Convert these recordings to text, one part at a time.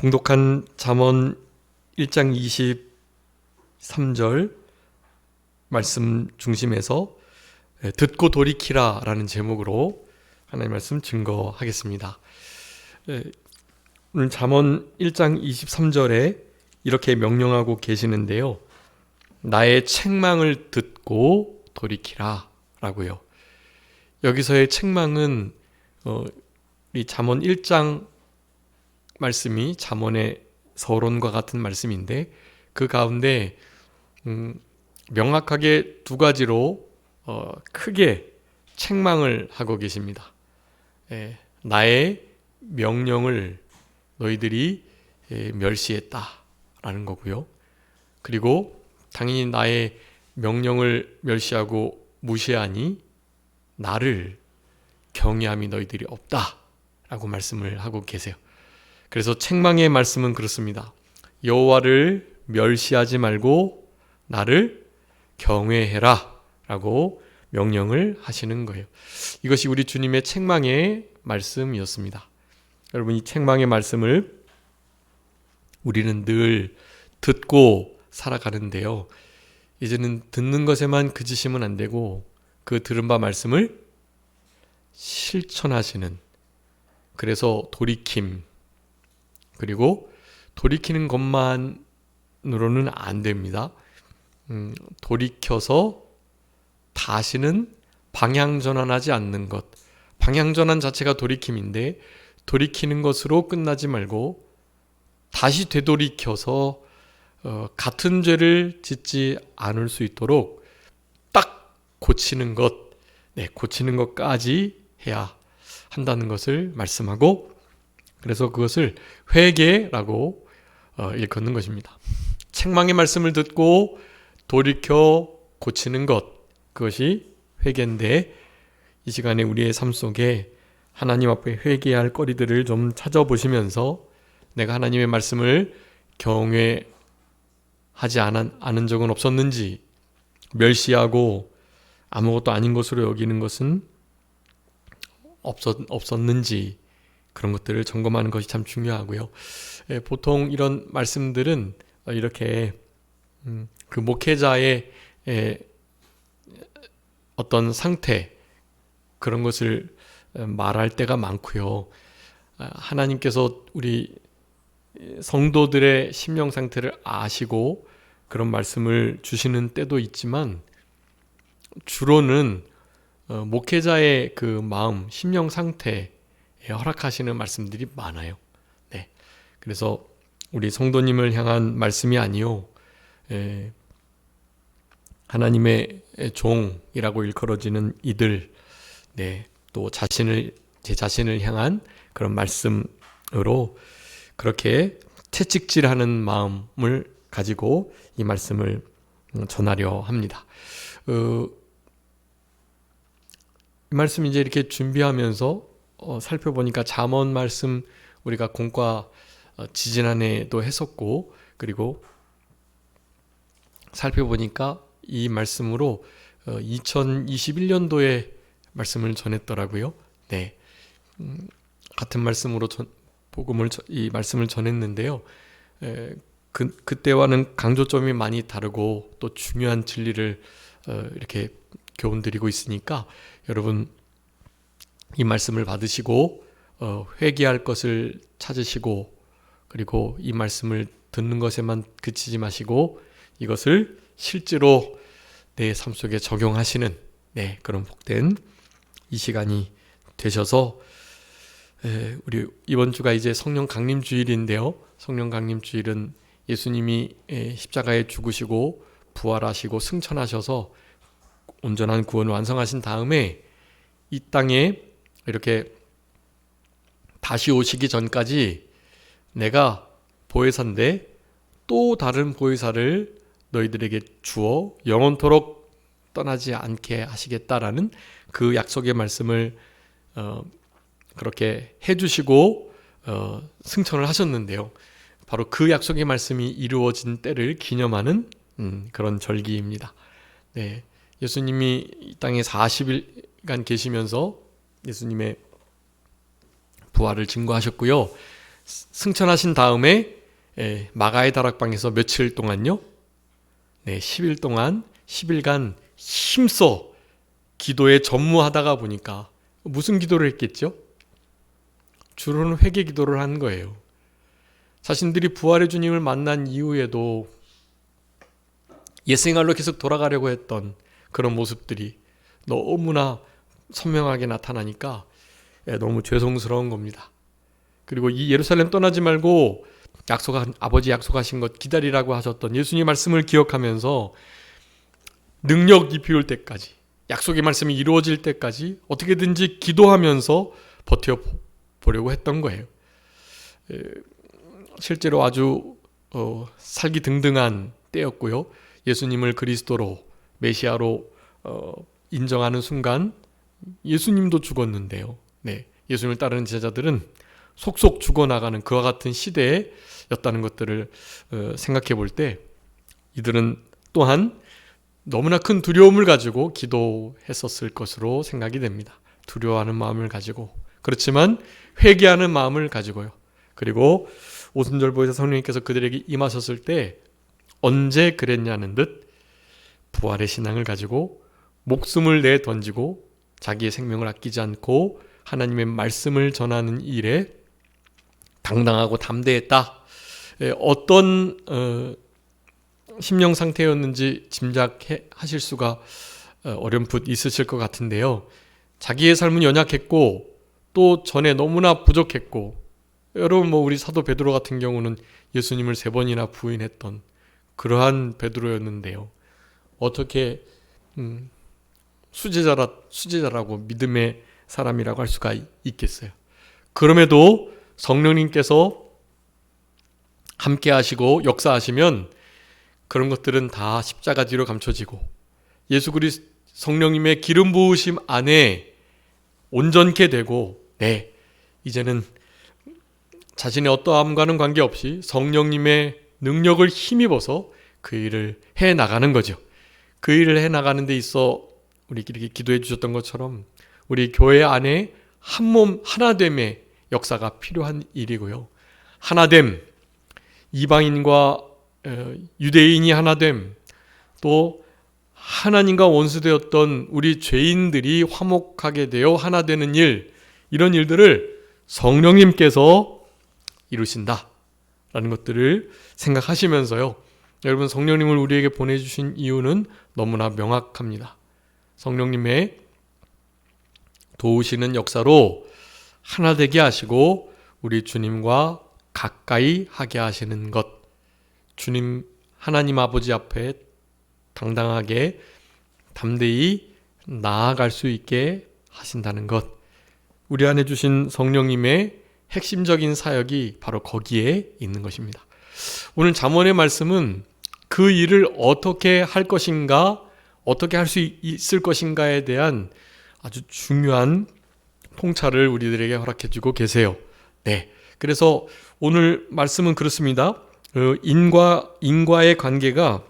봉독한 잠언 1장 23절 말씀 중심에서 듣고 돌이키라 라는 제목으로 하나님의 말씀 증거하겠습니다. 오늘 잠언 1장 23절에 이렇게 명령하고 계시는데요. 나의 책망을 듣고 돌이키라 라고요. 여기서의 책망은 이 잠언 1장 말씀이 잠언의 서론과 같은 말씀인데 그 가운데 명확하게 두 가지로 크게 책망을 하고 계십니다. 나의 명령을 너희들이 멸시했다라는 거고요. 그리고 당연히 나의 명령을 멸시하고 무시하니 나를 경외함이 너희들이 없다라고 말씀을 하고 계세요. 그래서 책망의 말씀은 그렇습니다. 여호와를 멸시하지 말고 나를 경외해라 라고 명령을 하시는 거예요. 이것이 우리 주님의 책망의 말씀이었습니다. 여러분, 이 책망의 말씀을 우리는 늘 듣고 살아가는데요. 이제는 듣는 것에만 그치시면 안 되고 그 들은 바 말씀을 실천하시는, 그래서 돌이킴, 그리고 돌이키는 것만으로는 안 됩니다. 돌이켜서 다시는 방향 전환하지 않는 것, 방향 전환 자체가 돌이킴인데 돌이키는 것으로 끝나지 말고 다시 되돌이켜서 같은 죄를 짓지 않을 수 있도록 딱 고치는 것, 고치는 것까지 해야 한다는 것을 말씀하고, 그래서 그것을 회개라고 일컫는 것입니다. 책망의 말씀을 듣고 돌이켜 고치는 것, 그것이 회개인데 이 시간에 우리의 삶 속에 하나님 앞에 회개해야 할 거리들을 좀 찾아보시면서 내가 하나님의 말씀을 경외하지 않은 적은 없었는지, 멸시하고 아무것도 아닌 것으로 여기는 것은 없었는지, 그런 것들을 점검하는 것이 참 중요하고요. 보통 이런 말씀들은 이렇게 그 목회자의 어떤 상태, 그런 것을 말할 때가 많고요. 하나님께서 우리 성도들의 심령 상태를 아시고 그런 말씀을 주시는 때도 있지만 주로는 목회자의 그 마음, 심령 상태 허락하시는 말씀들이 많아요. 그래서 우리 성도님을 향한 말씀이 아니요, 하나님의 종이라고 일컬어지는 이들, 또 제 자신을 향한 그런 말씀으로 그렇게 채찍질하는 마음을 가지고 이 말씀을 전하려 합니다. 이 말씀 이제 이렇게 준비하면서 살펴보니까 잠언 말씀 우리가 공과 지지난해도 했었고, 그리고 살펴보니까 이 말씀으로 2021년도에 말씀을 전했더라고요. 같은 말씀으로 이 말씀을 전했는데요. 그때와는 강조점이 많이 다르고 또 중요한 진리를 이렇게 교훈드리고 있으니까 여러분 이 말씀을 받으시고 회개할 것을 찾으시고, 그리고 이 말씀을 듣는 것에만 그치지 마시고 이것을 실제로 내 삶 속에 적용하시는 그런 복된 이 시간이 되셔서, 우리 이번 주가 이제 성령 강림 주일인데요. 성령 강림 주일은 예수님이 십자가에 죽으시고 부활하시고 승천하셔서 온전한 구원을 완성하신 다음에 이 땅에 이렇게 다시 오시기 전까지 내가 보혜사인데 또 다른 보혜사를 너희들에게 주어 영원토록 떠나지 않게 하시겠다라는 그 약속의 말씀을 그렇게 해주시고 승천을 하셨는데요. 바로 그 약속의 말씀이 이루어진 때를 기념하는 그런 절기입니다. 예수님이 이 땅에 40일간 계시면서 예수님의 부활을 증거하셨고요. 승천하신 다음에 마가의 다락방에서 며칠 동안요? 10일 동안 10일간 힘써 기도에 전무하다가 보니까 무슨 기도를 했겠죠? 주로는 회개 기도를 한 거예요. 자신들이 부활의 주님을 만난 이후에도 옛생활로 계속 돌아가려고 했던 그런 모습들이 너무나 선명하게 나타나니까 너무 죄송스러운 겁니다. 그리고 이 예루살렘 떠나지 말고 아버지 약속하신 것 기다리라고 하셨던 예수님 말씀을 기억하면서 능력이 비올 때까지, 약속의 말씀이 이루어질 때까지 어떻게든지 기도하면서 버텨보려고 했던 거예요. 실제로 아주 살기 등등한 때였고요. 예수님을 그리스도로, 메시아로 인정하는 순간 예수님도 죽었는데요. 예수님을 따르는 제자들은 속속 죽어나가는 그와 같은 시대였다는 것들을 생각해 볼 때 이들은 또한 너무나 큰 두려움을 가지고 기도했었을 것으로 생각이 됩니다. 두려워하는 마음을 가지고, 그렇지만 회개하는 마음을 가지고요. 그리고 오순절보에서 성령님께서 그들에게 임하셨을 때 언제 그랬냐는 듯 부활의 신앙을 가지고 목숨을 내던지고 자기의 생명을 아끼지 않고 하나님의 말씀을 전하는 일에 당당하고 담대했다. 어떤 심령 상태였는지 짐작하실 수가 어렴풋 있으실 것 같은데요. 자기의 삶은 연약했고 또 전에 너무나 부족했고, 여러분 우리 사도 베드로 같은 경우는 예수님을 3번이나 부인했던 그러한 베드로였는데요. 어떻게 수제자라고 믿음의 사람이라고 할 수가 있겠어요. 그럼에도 성령님께서 함께 하시고 역사하시면 그런 것들은 다 십자가 뒤로 감춰지고 예수 그리스도 성령님의 기름 부으심 안에 온전케 되고, 이제는 자신의 어떠함과는 관계없이 성령님의 능력을 힘입어서 그 일을 해나가는 거죠. 그 일을 해나가는 데 있어 우리끼리 기도해 주셨던 것처럼 우리 교회 안에 한 몸 하나됨의 역사가 필요한 일이고요. 하나됨, 이방인과 유대인이 하나됨, 또 하나님과 원수되었던 우리 죄인들이 화목하게 되어 하나 되는 일, 이런 일들을 성령님께서 이루신다라는 것들을 생각하시면서요. 여러분, 성령님을 우리에게 보내주신 이유는 너무나 명확합니다. 성령님의 도우시는 역사로 하나 되게 하시고 우리 주님과 가까이 하게 하시는 것, 주님 하나님 아버지 앞에 당당하게 담대히 나아갈 수 있게 하신다는 것, 우리 안에 주신 성령님의 핵심적인 사역이 바로 거기에 있는 것입니다. 오늘 잠언의 말씀은 그 일을 어떻게 할 것인가, 어떻게 할 수 있을 것인가에 대한 아주 중요한 통찰을 우리들에게 허락해 주고 계세요. 그래서 오늘 말씀은 그렇습니다. 인과의 관계가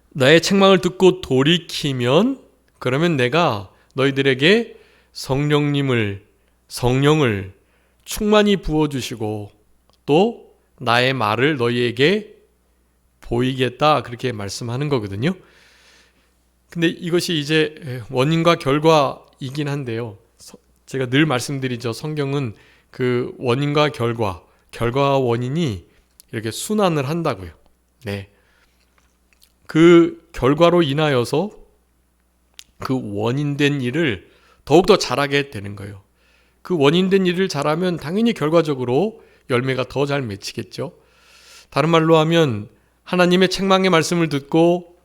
나의 책망을 듣고 돌이키면, 그러면 내가 너희들에게 성령을 충만히 부어주시고 또 나의 말을 너희에게 보이겠다, 그렇게 말씀하는 거거든요. 근데 이것이 이제 원인과 결과이긴 한데요. 제가 늘 말씀드리죠. 성경은 그 원인과 결과와 원인이 이렇게 순환을 한다고요. 그 결과로 인하여서 그 원인된 일을 더욱더 잘하게 되는 거예요. 그 원인된 일을 잘하면 당연히 결과적으로 열매가 더 잘 맺히겠죠. 다른 말로 하면 하나님의 책망의 말씀을 듣고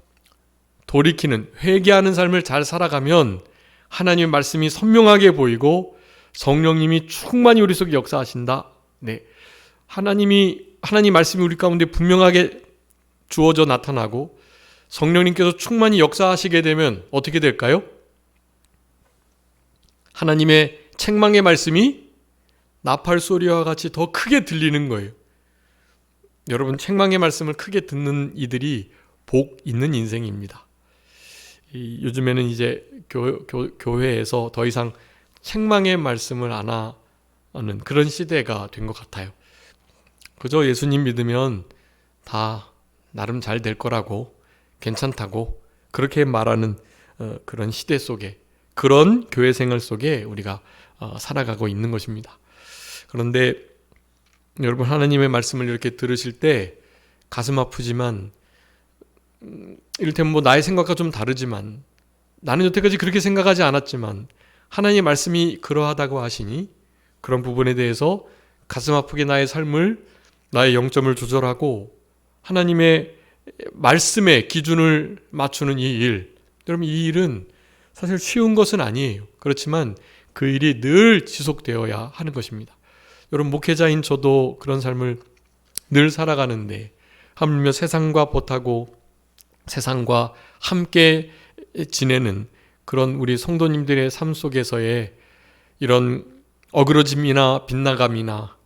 돌이키는, 회개하는 삶을 잘 살아가면 하나님의 말씀이 선명하게 보이고 성령님이 충만히 우리 속에 역사하신다. 하나님 말씀이 우리 가운데 분명하게 주어져 나타나고 성령님께서 충만히 역사하시게 되면 어떻게 될까요? 하나님의 책망의 말씀이 나팔 소리와 같이 더 크게 들리는 거예요. 여러분, 책망의 말씀을 크게 듣는 이들이 복 있는 인생입니다. 요즘에는 이제 교회에서 더 이상 책망의 말씀을 안 그런 시대가 된 것 같아요. 그저 예수님 믿으면 다 나름 잘 될 거라고, 괜찮다고 그렇게 말하는 그런 시대 속에, 그런 교회 생활 속에 우리가 살아가고 있는 것입니다. 그런데 여러분, 하나님의 말씀을 이렇게 들으실 때 가슴 아프지만, 이를테면 나의 생각과 좀 다르지만, 나는 여태까지 그렇게 생각하지 않았지만 하나님의 말씀이 그러하다고 하시니 그런 부분에 대해서 가슴 아프게 나의 삶을, 나의 영점을 조절하고 하나님의 말씀의 기준을 맞추는 이 일, 여러분, 이 일은 사실 쉬운 것은 아니에요. 그렇지만 그 일이 늘 지속되어야 하는 것입니다. 여러분, 목회자인 저도 그런 삶을 늘 살아가는데, 하물며 세상과 보타고 세상과 함께 지내는 그런 우리 성도님들의 삶 속에서의 이런 어그러짐이나 빗나감이나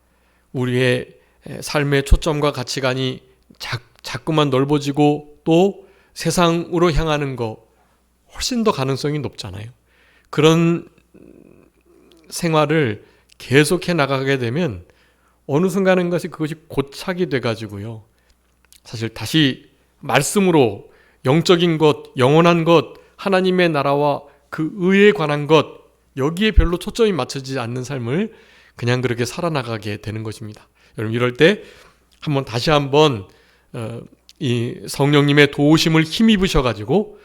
우리의 삶의 초점과 가치관이 자꾸만 넓어지고 또 세상으로 향하는 거 훨씬 더 가능성이 높잖아요. 그런 생활을 계속해 나가게 되면 어느 순간인 것이 그것이 고착이 돼가지고요, 사실 다시 말씀으로 영적인 것, 영원한 것, 하나님의 나라와 그 의에 관한 것, 여기에 별로 초점이 맞춰지지 않는 삶을 그냥 그렇게 살아나가게 되는 것입니다. 여러분, 이럴 때 다시 한번 이 성령님의 도우심을 힘입으셔가지고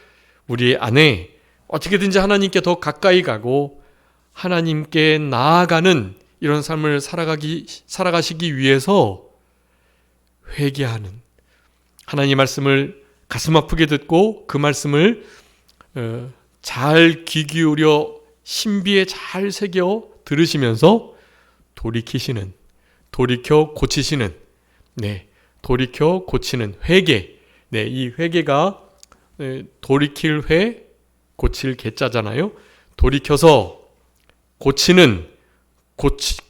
우리 안에 어떻게든지 하나님께 더 가까이 가고 하나님께 나아가는 이런 삶을 살아가시기 위해서 회개하는, 하나님 말씀을 가슴 아프게 듣고 그 말씀을 잘 귀 기울여 신비에 잘 새겨 들으시면서 돌이켜 고치시는, 돌이켜 고치는 회개. 이 회개가 돌이킬 회, 고칠 개자잖아요. 돌이켜서 고치는,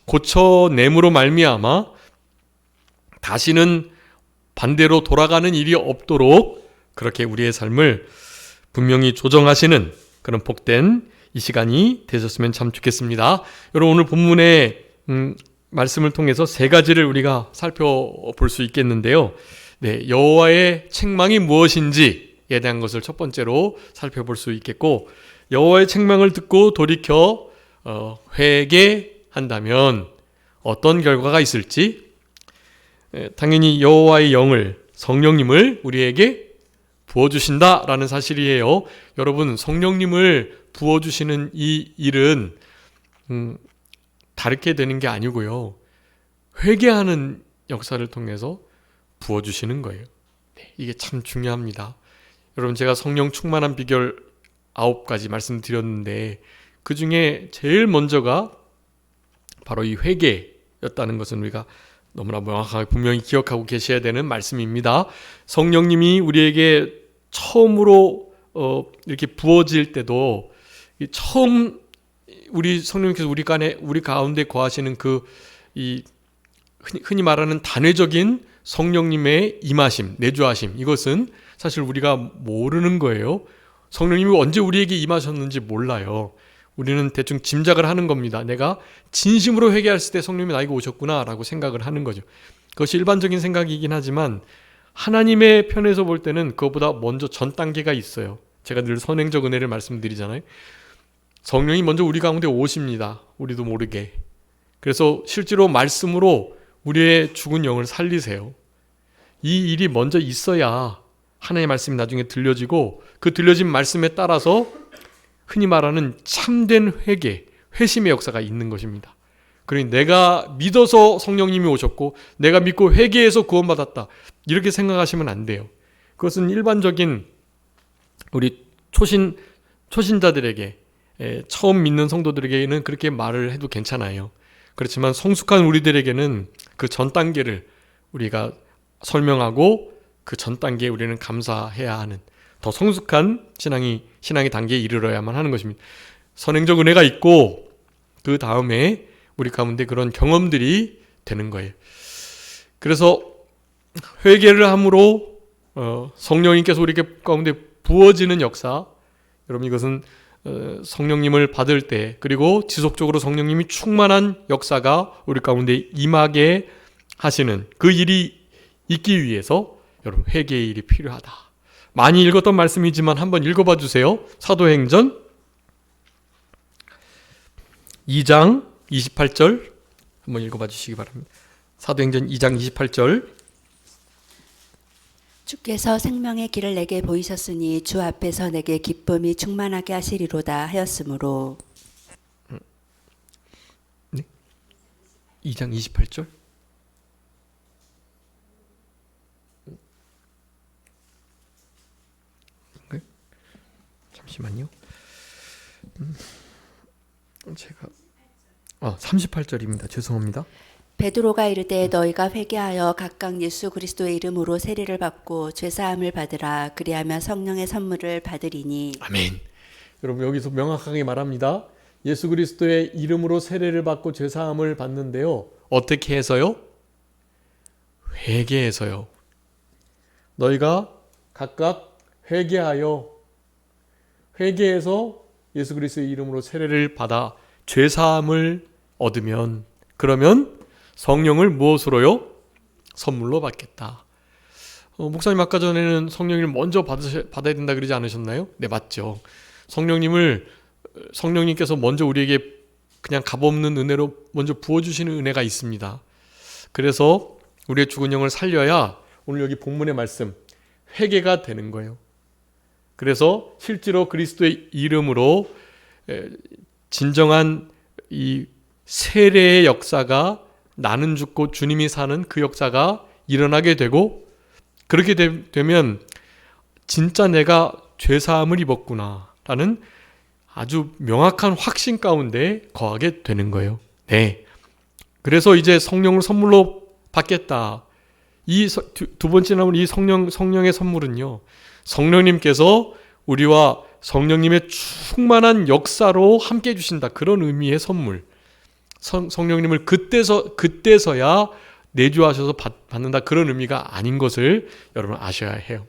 고쳐냄으로 말미암아 다시는 반대로 돌아가는 일이 없도록 그렇게 우리의 삶을 분명히 조정하시는 그런 복된 이 시간이 되셨으면 참 좋겠습니다. 여러분, 오늘 본문의 말씀을 통해서 세 가지를 우리가 살펴볼 수 있겠는데요. 여호와의 책망이 무엇인지에 대한 것을 첫 번째로 살펴볼 수 있겠고, 여호와의 책망을 듣고 돌이켜 회개한다면 어떤 결과가 있을지, 당연히 여호와의 영을, 성령님을 우리에게 부어주신다라는 사실이에요. 여러분, 성령님을 부어주시는 이 일은 다르게 되는 게 아니고요, 회개하는 역사를 통해서 부어주시는 거예요. 이게 참 중요합니다. 여러분, 제가 성령 충만한 비결 9가지 말씀드렸는데 그 중에 제일 먼저가 바로 이 회개였다는 것은 우리가 너무나 명확하게 분명히 기억하고 계셔야 되는 말씀입니다. 성령님이 우리에게 처음으로 이렇게 부어질 때도 처음 우리 성령님께서 우리 가운데 거하시는 이 흔히 말하는 단회적인 성령님의 임하심, 내주하심, 이것은 사실 우리가 모르는 거예요. 성령님이 언제 우리에게 임하셨는지 몰라요. 우리는 대충 짐작을 하는 겁니다. 내가 진심으로 회개했을 때 성령님이 나에게 오셨구나 라고 생각을 하는 거죠. 그것이 일반적인 생각이긴 하지만 하나님의 편에서 볼 때는 그것보다 먼저 전 단계가 있어요. 제가 늘 선행적 은혜를 말씀드리잖아요. 성령이 먼저 우리 가운데 오십니다. 우리도 모르게. 그래서 실제로 말씀으로 우리의 죽은 영을 살리세요. 이 일이 먼저 있어야 하나님의 말씀이 나중에 들려지고, 그 들려진 말씀에 따라서 흔히 말하는 참된 회개, 회심의 역사가 있는 것입니다. 그러니 내가 믿어서 성령님이 오셨고 내가 믿고 회개해서 구원받았다, 이렇게 생각하시면 안 돼요. 그것은 일반적인 우리 초신자들에게, 처음 믿는 성도들에게는 그렇게 말을 해도 괜찮아요. 그렇지만 성숙한 우리들에게는 그 전 단계를 우리가 설명하고 그 전 단계에 우리는 감사해야 하는, 더 성숙한 신앙의 단계에 이르러야만 하는 것입니다. 선행적 은혜가 있고 그 다음에 우리 가운데 그런 경험들이 되는 거예요. 그래서 회개를 함으로 성령님께서 우리 가운데 부어지는 역사, 여러분, 이것은 성령님을 받을 때, 그리고 지속적으로 성령님이 충만한 역사가 우리 가운데 임하게 하시는 그 일이 있기 위해서 여러분 회개의 일이 필요하다. 많이 읽었던 말씀이지만 한번 읽어봐 주세요. 사도행전 2장 28절 한번 읽어봐 주시기 바랍니다. 사도행전 2장 28절. 주께서 생명의 길을 내게 보이셨으니 주 앞에서 내게 기쁨이 충만하게 하시리로다 하였으므로. 네? 2장 28절. 네? 잠시만요. 제가 38절입니다. 죄송합니다. 베드로가 이르되 너희가 회개하여 각각 예수 그리스도의 이름으로 세례를 받고 죄사함을 받으라. 그리하면 성령의 선물을 받으리니. 아멘. 여러분 여기서 명확하게 말합니다. 예수 그리스도의 이름으로 세례를 받고 죄사함을 받는데요. 어떻게 해서요? 회개해서요. 너희가 각각 회개해서 예수 그리스도의 이름으로 세례를 받아 죄사함을 얻으면, 그러면 성령을 무엇으로요? 선물로 받겠다. 목사님 아까 전에는 성령님을 먼저 받아야 된다 그러지 않으셨나요? 네, 맞죠. 성령님께서 먼저 우리에게 그냥 값없는 은혜로 먼저 부어주시는 은혜가 있습니다. 그래서 우리의 죽은 영을 살려야 오늘 여기 본문의 말씀 회개가 되는 거예요. 그래서 실제로 그리스도의 이름으로 진정한 이 세례의 역사가, 나는 죽고 주님이 사는 그 역사가 일어나게 되고, 그렇게 되면 진짜 내가 죄사함을 입었구나 라는 아주 명확한 확신 가운데 거하게 되는 거예요. 네. 그래서 이제 성령을 선물로 받겠다. 이 두 번째 나온 이 성령의 선물은요, 성령님께서 우리와 성령님의 충만한 역사로 함께 해주신다, 그런 의미의 선물. 성령님을 그때서야 내주하셔서 받는다, 그런 의미가 아닌 것을 여러분 아셔야 해요.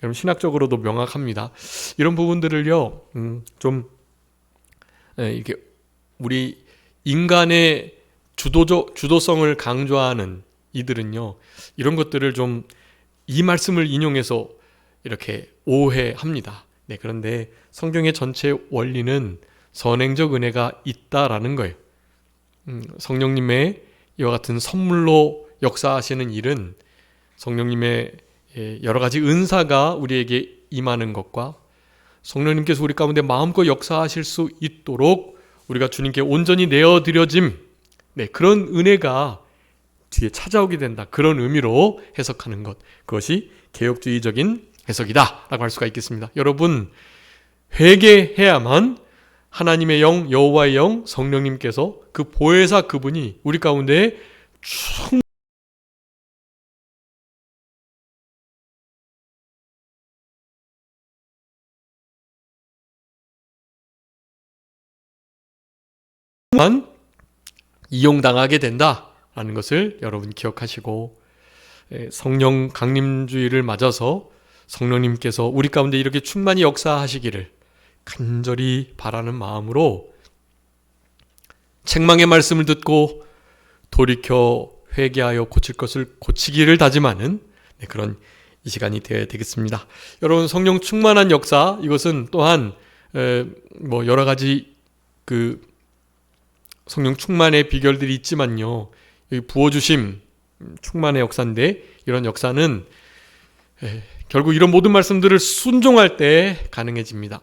여러분 신학적으로도 명확합니다. 이런 부분들을요, 이렇게 우리 인간의 주도성을 강조하는 이들은요, 이런 것들을 좀 이 말씀을 인용해서 이렇게 오해합니다. 네, 그런데 성경의 전체 원리는 선행적 은혜가 있다라는 거예요. 성령님의 이와 같은 선물로 역사하시는 일은 성령님의 여러 가지 은사가 우리에게 임하는 것과 성령님께서 우리 가운데 마음껏 역사하실 수 있도록 우리가 주님께 온전히 내어드려짐, 네, 그런 은혜가 뒤에 찾아오게 된다, 그런 의미로 해석하는 것, 그것이 개혁주의적인 해석이다 라고 할 수가 있겠습니다. 여러분, 회개해야만 하나님의 영, 여호와의 영, 성령님께서 그 보혜사 그분이 우리 가운데 충만 이용당하게 된다라는 것을 여러분 기억하시고, 성령 강림주의를 맞아서 성령님께서 우리 가운데 이렇게 충만히 역사하시기를 간절히 바라는 마음으로 책망의 말씀을 듣고 돌이켜 회개하여 고칠 것을 고치기를 다짐하는 그런 이 시간이 되어야 되겠습니다. 여러분, 성령 충만한 역사, 이것은 또한 여러 가지 그 성령 충만의 비결들이 있지만요, 여기 부어주심 충만의 역사인데, 이런 역사는 결국 이런 모든 말씀들을 순종할 때 가능해집니다.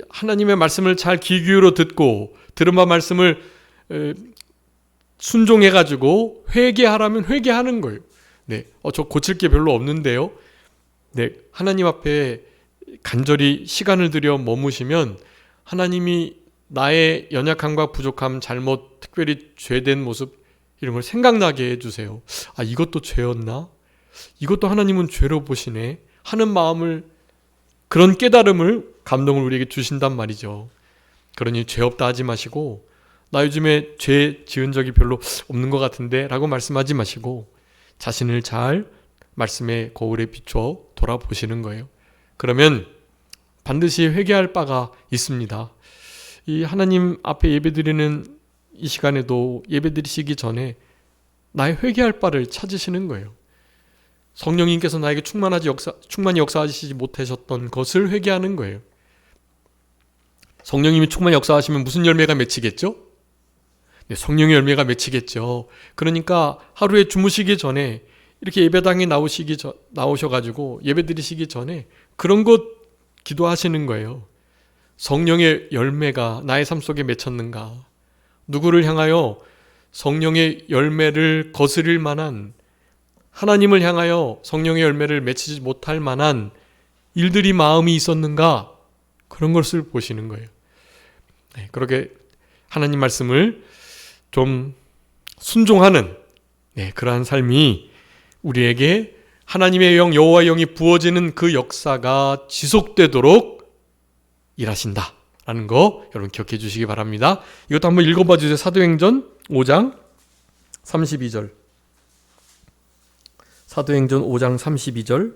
하나님의 말씀을 잘 귀 기울여 듣고 들은 바 말씀을 순종해가지고 회개하라면 회개하는 거예요. 네, 저 고칠 게 별로 없는데요. 네, 하나님 앞에 간절히 시간을 들여 머무시면 하나님이 나의 연약함과 부족함, 잘못, 특별히 죄된 모습, 이런 걸 생각나게 해주세요. 아, 이것도 죄였나? 이것도 하나님은 죄로 보시네 하는 마음을, 그런 깨달음을, 감동을 우리에게 주신단 말이죠. 그러니 죄 없다 하지 마시고, 나 요즘에 죄 지은 적이 별로 없는 것 같은데 라고 말씀하지 마시고, 자신을 잘 말씀의 거울에 비춰 돌아보시는 거예요. 그러면 반드시 회개할 바가 있습니다. 이 하나님 앞에 예배드리는 이 시간에도 예배드리시기 전에 나의 회개할 바를 찾으시는 거예요. 성령님께서 나에게 충만히 역사하시지 못하셨던 것을 회개하는 거예요. 성령님이 충만히 역사하시면 무슨 열매가 맺히겠죠? 네, 성령의 열매가 맺히겠죠. 그러니까 하루에 주무시기 전에 이렇게 예배당에 나오셔가지고 예배드리시기 전에 그런 것 기도하시는 거예요. 성령의 열매가 나의 삶 속에 맺혔는가? 누구를 향하여 성령의 열매를 거스릴 만한, 하나님을 향하여 성령의 열매를 맺히지 못할 만한 일들이 마음이 있었는가? 그런 것을 보시는 거예요. 네, 그렇게 하나님 말씀을 좀 순종하는 그러한 삶이 우리에게 하나님의 영, 여호와의 영이 부어지는 그 역사가 지속되도록 일하신다라는 거 여러분 기억해 주시기 바랍니다. 이것도 한번 읽어봐 주세요. 사도행전 5장 32절. 사도행전 5장 32절.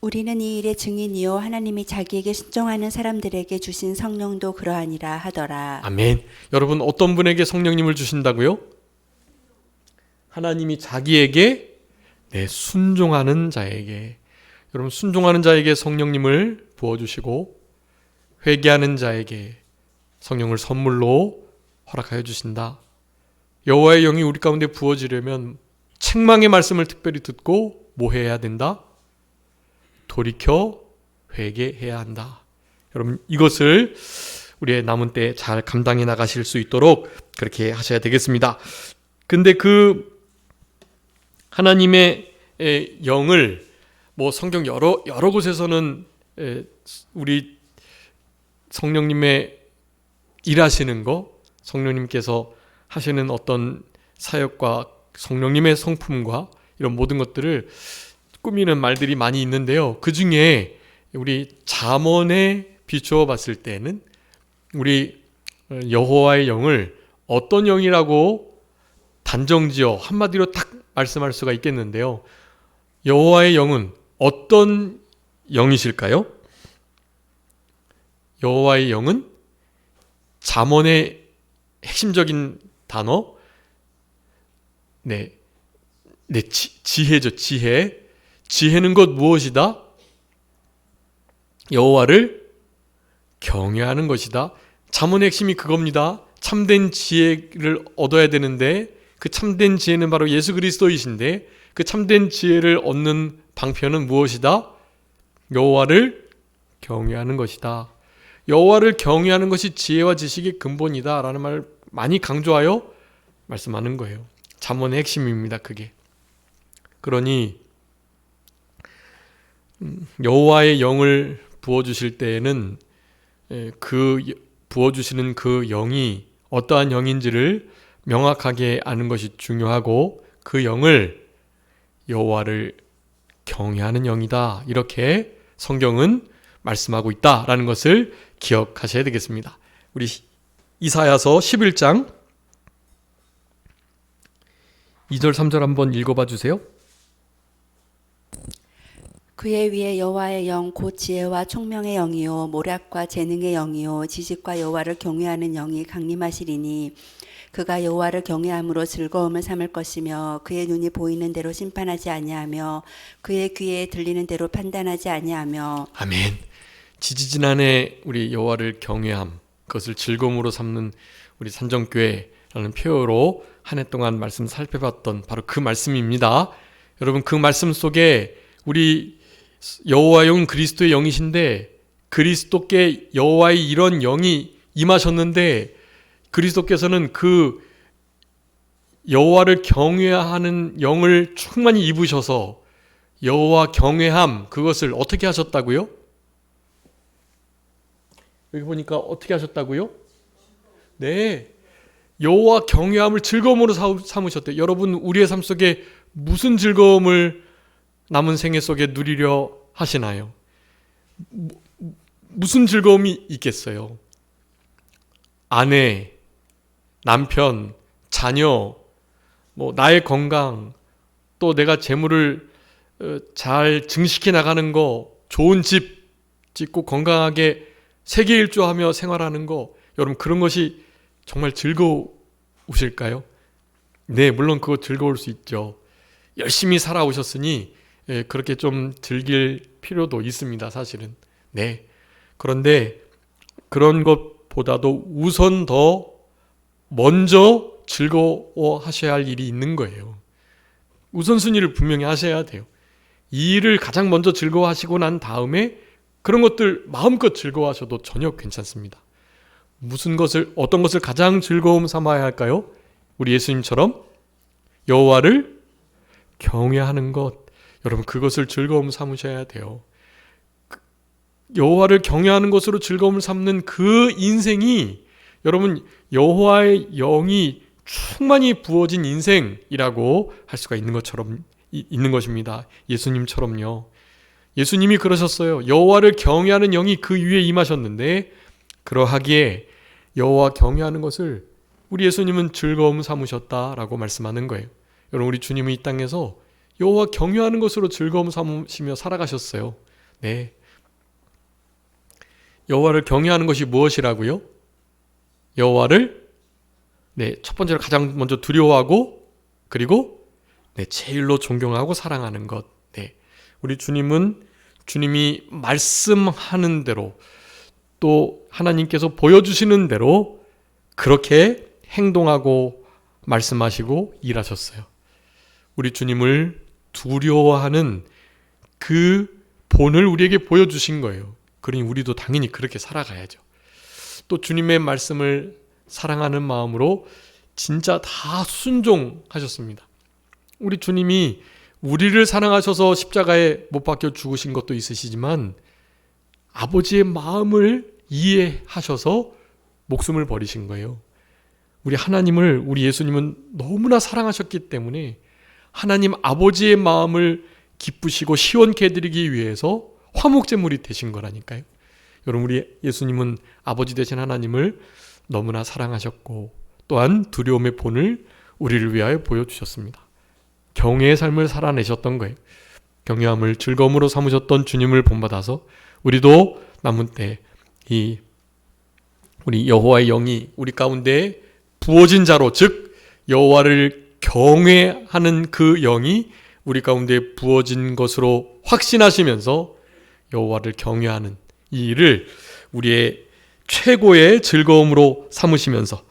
우리는 이 일의 증인이요 하나님이 자기에게 순종하는 사람들에게 주신 성령도 그러하니라 하더라. 아멘. 여러분 어떤 분에게 성령님을 주신다고요? 하나님이 자기에게 순종하는 자에게. 여러분 순종하는 자에게 성령님을 부어주시고 회개하는 자에게 성령을 선물로 허락하여 주신다. 여호와의 영이 우리 가운데 부어지려면 책망의 말씀을 특별히 듣고 뭐 해야 된다? 돌이켜 회개해야 한다. 여러분 이것을 우리의 남은 때 잘 감당해 나가실 수 있도록 그렇게 하셔야 되겠습니다. 근데 그 하나님의 영을 뭐 성경 여러 곳에서는 우리 성령님의 일하시는 거, 성령님께서 하시는 어떤 사역과 성령님의 성품과 이런 모든 것들을 꾸미는 말들이 많이 있는데요. 그 중에 우리 잠언에 비추어 봤을 때는 우리 여호와의 영을 어떤 영이라고 단정지어 한마디로 딱 말씀할 수가 있겠는데요. 여호와의 영은 어떤 영이실까요? 여호와의 영은 잠언의 핵심적인 단어, 지혜죠. 지혜는 곧 무엇이다? 여호와를 경외하는 것이다. 잠언의 핵심이 그겁니다. 참된 지혜를 얻어야 되는데 그 참된 지혜는 바로 예수 그리스도이신데 그 참된 지혜를 얻는 방편은 무엇이다? 여호와를 경외하는 것이다. 여호와를 경외하는 것이 지혜와 지식의 근본이다 라는 말을 많이 강조하여 말씀하는 거예요. 잠언의 핵심입니다. 그게. 그러니 여호와의 영을 부어주실 때에는 그 부어주시는 그 영이 어떠한 영인지를 명확하게 아는 것이 중요하고 그 영을 여호와를 경외하는 영이다. 이렇게 성경은 말씀하고 있다라는 것을 기억하셔야 되겠습니다. 우리 이사야서 11장 2절 3절 한번 읽어봐 주세요. 그의 위에 여호와의 영 곧 지혜와 총명의 영이요 모략과 재능의 영이요 지식과 여호와를 경외하는 영이 강림하시리니 그가 여호와를 경외함으로 즐거움을 삼을 것이며 그의 눈이 보이는 대로 심판하지 아니하며 그의 귀에 들리는 대로 판단하지 아니하며. 아멘. 지지지난해 우리 여호와를 경외함, 그것을 즐거움으로 삼는 우리 산정교회라는 표어로 한 해 동안 말씀 살펴봤던 바로 그 말씀입니다. 여러분 그 말씀 속에 우리 여호와의 영은 그리스도의 영이신데 그리스도께 여호와의 이런 영이 임하셨는데 그리스도께서는 그 여호와를 경외하는 영을 충만히 입으셔서 여호와 경외함 그것을 어떻게 하셨다고요? 여기 보니까 어떻게 하셨다고요? 네, 여호와 경외함을 즐거움으로 삼으셨대요. 여러분 우리의 삶 속에 무슨 즐거움을 남은 생애 속에 누리려 하시나요? 무슨 즐거움이 있겠어요? 아내, 남편, 자녀, 나의 건강, 또 내가 재물을 잘 증식해 나가는 거, 좋은 집 짓고 건강하게 세계 일주하며 생활하는 거, 여러분 그런 것이 정말 즐거우실까요? 네, 물론 그거 즐거울 수 있죠. 열심히 살아오셨으니 그렇게 좀 즐길 필요도 있습니다, 사실은. 네. 그런데 그런 것보다도 우선 더 먼저 즐거워하셔야 할 일이 있는 거예요. 우선순위를 분명히 하셔야 돼요. 이 일을 가장 먼저 즐거워하시고 난 다음에 그런 것들 마음껏 즐거워하셔도 전혀 괜찮습니다. 어떤 것을 가장 즐거움 삼아야 할까요? 우리 예수님처럼 여호와를 경외하는 것, 여러분 그것을 즐거움 삼으셔야 돼요. 여호와를 경외하는 것으로 즐거움을 삼는 그 인생이 여러분 여호와의 영이 충만히 부어진 인생이라고 할 수가 있는 것처럼 있는 것입니다. 예수님처럼요. 예수님이 그러셨어요. 여호와를 경외하는 영이 그 위에 임하셨는데 그러하기에 여호와 경외하는 것을 우리 예수님은 즐거움 삼으셨다라고 말씀하는 거예요. 여러분 우리 주님은 이 땅에서 여호와 경외하는 것으로 즐거움 삼으시며 살아가셨어요. 네. 여호와를 경외하는 것이 무엇이라고요? 여호와를 첫 번째로 가장 먼저 두려워하고 그리고 제일로 존경하고 사랑하는 것. 우리 주님은 주님이 말씀하는 대로 또 하나님께서 보여주시는 대로 그렇게 행동하고 말씀하시고 일하셨어요. 우리 주님을 두려워하는 그 본을 우리에게 보여주신 거예요. 그러니 우리도 당연히 그렇게 살아가야죠. 또 주님의 말씀을 사랑하는 마음으로 진짜 다 순종하셨습니다. 우리 주님이 우리를 사랑하셔서 십자가에 못 박혀 죽으신 것도 있으시지만 아버지의 마음을 이해하셔서 목숨을 버리신 거예요. 우리 하나님을, 우리 예수님은 너무나 사랑하셨기 때문에 하나님 아버지의 마음을 기쁘시고 시원케 해드리기 위해서 화목제물이 되신 거라니까요. 여러분 우리 예수님은 아버지 되신 하나님을 너무나 사랑하셨고 또한 두려움의 본을 우리를 위하여 보여주셨습니다. 경외의 삶을 살아내셨던 거예요. 경외함을 즐거움으로 삼으셨던 주님을 본받아서 우리도 남은 때 우리 여호와의 영이 우리 가운데 부어진 자로, 즉 여호와를 경외하는 그 영이 우리 가운데 부어진 것으로 확신하시면서 여호와를 경외하는 이 일을 우리의 최고의 즐거움으로 삼으시면서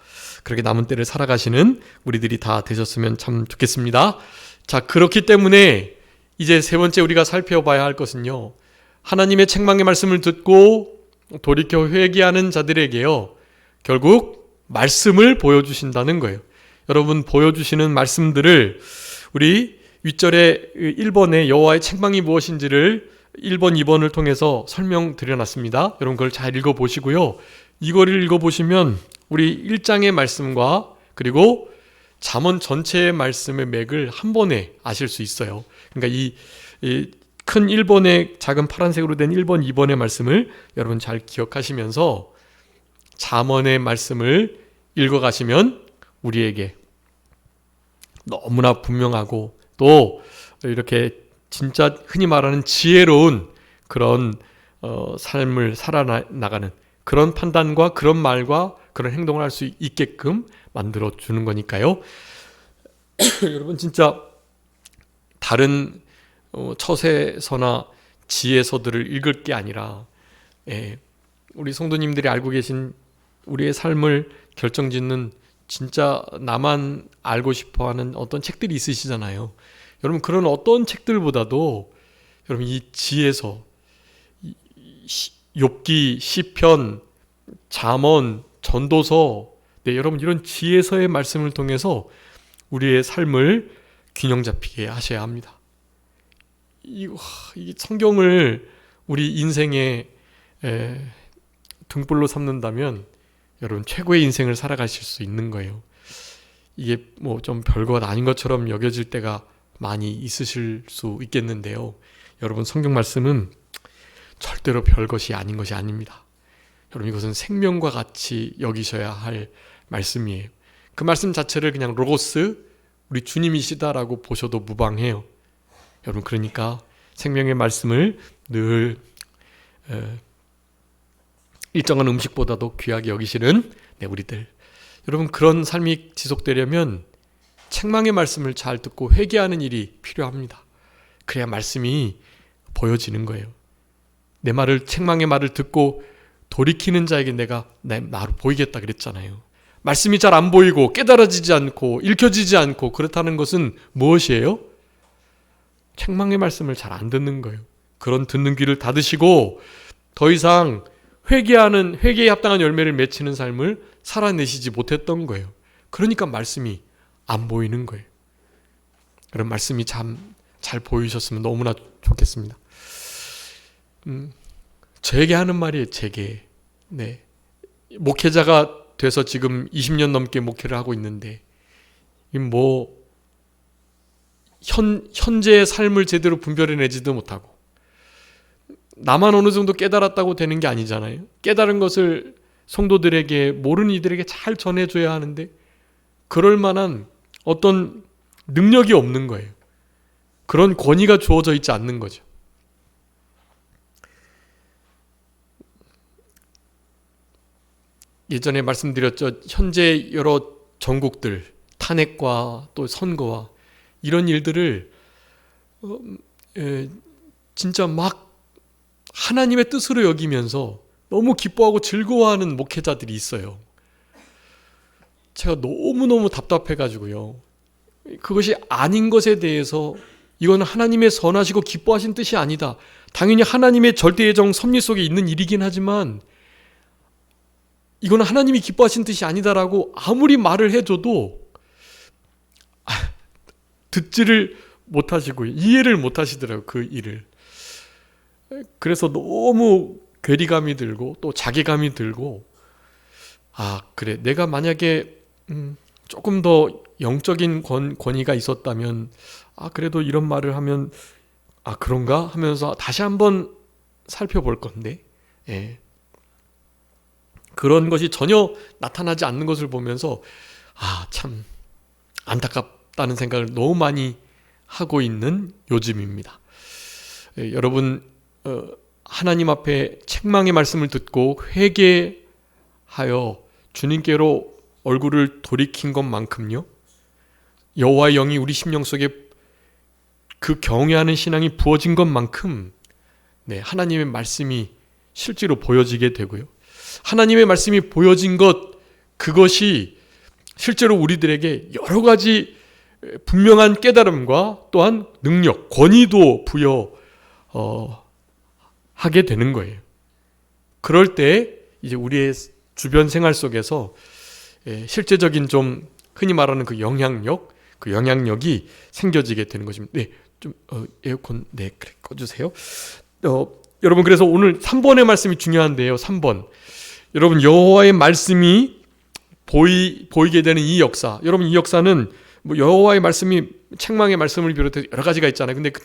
그렇게 남은 때를 살아가시는 우리들이 다 되셨으면 참 좋겠습니다. 자, 그렇기 때문에 이제 세 번째 우리가 살펴봐야 할 것은요, 하나님의 책망의 말씀을 듣고 돌이켜 회개하는 자들에게요, 결국 말씀을 보여주신다는 거예요. 여러분 보여주시는 말씀들을 우리 윗절에 1번에 여호와의 책망이 무엇인지를 1번, 2번을 통해서 설명드려놨습니다. 여러분 그걸 잘 읽어보시고요. 이걸 읽어보시면 우리 1장의 말씀과 그리고 잠언 전체의 말씀의 맥을 한 번에 아실 수 있어요. 그러니까 이 큰 1번의 작은 파란색으로 된 1번, 2번의 말씀을 여러분 잘 기억하시면서 잠언의 말씀을 읽어가시면 우리에게 너무나 분명하고 또 이렇게 진짜 흔히 말하는 지혜로운 그런 삶을 살아나가는 그런 판단과 그런 말과 그런 행동을 할 수 있게끔 만들어 주는 거니까요. 여러분 진짜 다른 처세서나 지혜서들을 읽을 게 아니라 우리 성도님들이 알고 계신 우리의 삶을 결정짓는 진짜 나만 알고 싶어하는 어떤 책들이 있으시잖아요. 여러분 그런 어떤 책들보다도 여러분 이 지혜서, 욥기, 시편, 잠언, 전도서, 여러분 이런 지혜서의 말씀을 통해서 우리의 삶을 균형 잡히게 하셔야 합니다. 이 성경을 우리 인생의 등불로 삼는다면 여러분 최고의 인생을 살아가실 수 있는 거예요. 이게 뭐 좀 별것 아닌 것처럼 여겨질 때가 많이 있으실 수 있겠는데요. 여러분 성경 말씀은 절대로 별것이 아닌 것이 아닙니다. 여러분 이것은 생명과 같이 여기셔야 할 말씀이에요. 그 말씀 자체를 그냥 로고스, 우리 주님이시다라고 보셔도 무방해요. 여러분 그러니까 생명의 말씀을 늘 일정한 음식보다도 귀하게 여기시는 우리들. 여러분, 그런 삶이 지속되려면 책망의 말씀을 잘 듣고 회개하는 일이 필요합니다. 그래야 말씀이 보여지는 거예요. 내 말을, 책망의 말을 듣고 돌이키는 자에게 내가 나로 보이겠다 그랬잖아요. 말씀이 잘 안 보이고 깨달아지지 않고 읽혀지지 않고 그렇다는 것은 무엇이에요? 책망의 말씀을 잘 안 듣는 거예요. 그런 듣는 귀를 닫으시고 더 이상 회개에 합당한 열매를 맺히는 삶을 살아내시지 못했던 거예요. 그러니까 말씀이 안 보이는 거예요. 그런 말씀이 참 잘 보이셨으면 너무나 좋겠습니다. 제게 하는 말이에요. 제게. 네. 목회자가 돼서 지금 20년 넘게 목회를 하고 있는데 현재의 삶을 제대로 분별해내지도 못하고 나만 어느 정도 깨달았다고 되는 게 아니잖아요. 깨달은 것을 성도들에게, 모르는 이들에게 잘 전해줘야 하는데 그럴 만한 어떤 능력이 없는 거예요. 그런 권위가 주어져 있지 않는 거죠. 예전에 말씀드렸죠. 현재 여러 전국들, 탄핵과 또 선거와 이런 일들을 진짜 막 하나님의 뜻으로 여기면서 너무 기뻐하고 즐거워하는 목회자들이 있어요. 제가 너무너무 답답해가지고요. 그것이 아닌 것에 대해서 이건 하나님의 선하시고 기뻐하신 뜻이 아니다. 당연히 하나님의 절대 예정 섭리 속에 있는 일이긴 하지만 이건 하나님이 기뻐하신 뜻이 아니다라고 아무리 말을 해줘도 듣지를 못하시고 이해를 못하시더라고요. 그 일을. 그래서 너무 괴리감이 들고 또 자괴감이 들고 그래, 내가 만약에 조금 더 영적인 권위가 있었다면 그래도 이런 말을 하면 그런가 하면서 다시 한번 살펴볼 건데 그런 것이 전혀 나타나지 않는 것을 보면서 참 안타깝다는 생각을 너무 많이 하고 있는 요즘입니다. 여러분, 하나님 앞에 책망의 말씀을 듣고 회개하여 주님께로 얼굴을 돌이킨 것만큼요, 여호와의 영이 우리 심령 속에 그 경외하는 신앙이 부어진 것만큼 하나님의 말씀이 실제로 보여지게 되고요. 하나님의 말씀이 보여진 그것이 실제로 우리들에게 여러 가지 분명한 깨달음과 또한 능력, 권위도 부여하게 되는 거예요. 그럴 때 이제 우리의 주변 생활 속에서 실제적인 좀 흔히 말하는 그 영향력이 생겨지게 되는 것입니다. 좀 에어컨 그래 꺼주세요. 여러분, 그래서 오늘 3번의 말씀이 중요한데요. 3번. 여러분, 여호와의 말씀이 보이게 되는 이 역사. 여러분, 이 역사는 여호와의 말씀이 책망의 말씀을 비롯해서 여러 가지가 있잖아요. 근데 그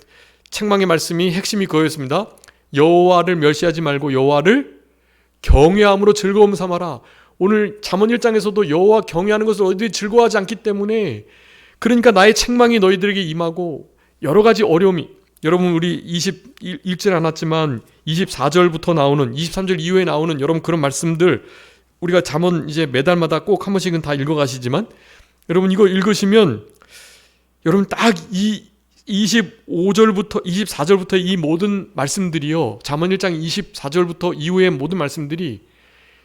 책망의 말씀이 핵심이 그거였습니다. 여호와를 멸시하지 말고 여호와를 경외함으로 즐거움 삼아라. 오늘 잠언 1장에서도 여호와 경외하는 것을 너희들이 즐거워하지 않기 때문에, 그러니까 나의 책망이 너희들에게 임하고 여러 가지 어려움이, 여러분 우리 21절 안 왔지만 24절부터 나오는, 23절 이후에 나오는 여러분 그런 말씀들, 우리가 잠언 이제 매달마다 꼭 한 번씩은 다 읽어가시지만 여러분 이거 읽으시면 여러분 딱 이 25절부터 24절부터 이 모든 말씀들이요, 잠언 1장 24절부터 이후의 모든 말씀들이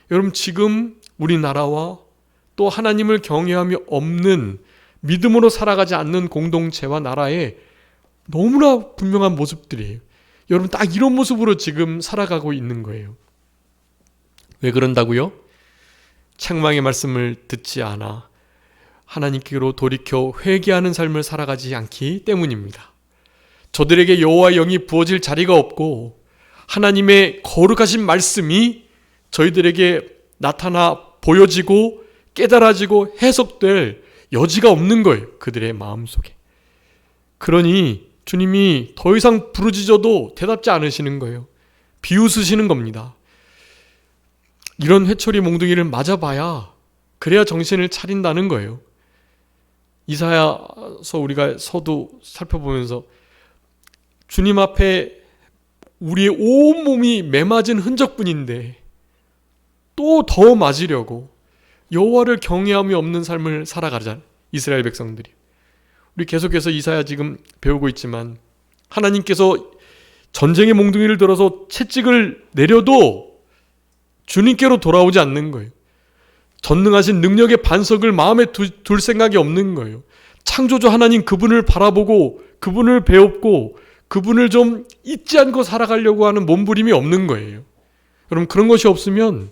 여러분 지금 우리나라와 또 하나님을 경외함이 없는, 믿음으로 살아가지 않는 공동체와 나라의 너무나 분명한 모습들이에요. 여러분 딱 이런 모습으로 지금 살아가고 있는 거예요. 왜 그런다고요? 책망의 말씀을 듣지 않아 하나님께로 돌이켜 회개하는 삶을 살아가지 않기 때문입니다. 저들에게 여호와의 영이 부어질 자리가 없고 하나님의 거룩하신 말씀이 저희들에게 나타나 보여지고 깨달아지고 해석될 여지가 없는 거예요. 그들의 마음속에. 그러니 주님이 더 이상 부르짖어도 대답지 않으시는 거예요. 비웃으시는 겁니다. 이런 회초리 몽둥이를 맞아봐야 그래야 정신을 차린다는 거예요. 이사야서 우리가 서두 살펴보면서 주님 앞에 우리의 온 몸이 매맞은 흔적뿐인데 또 더 맞으려고 여호와를 경외함이 없는 삶을 살아가자 이스라엘 백성들이. 우리 계속해서 이사야 지금 배우고 있지만 하나님께서 전쟁의 몽둥이를 들어서 채찍을 내려도 주님께로 돌아오지 않는 거예요. 전능하신 능력의 반석을 마음에 둘 생각이 없는 거예요. 창조주 하나님 그분을 바라보고 그분을 배웠고 그분을 좀 잊지 않고 살아가려고 하는 몸부림이 없는 거예요. 여러분 그런 것이 없으면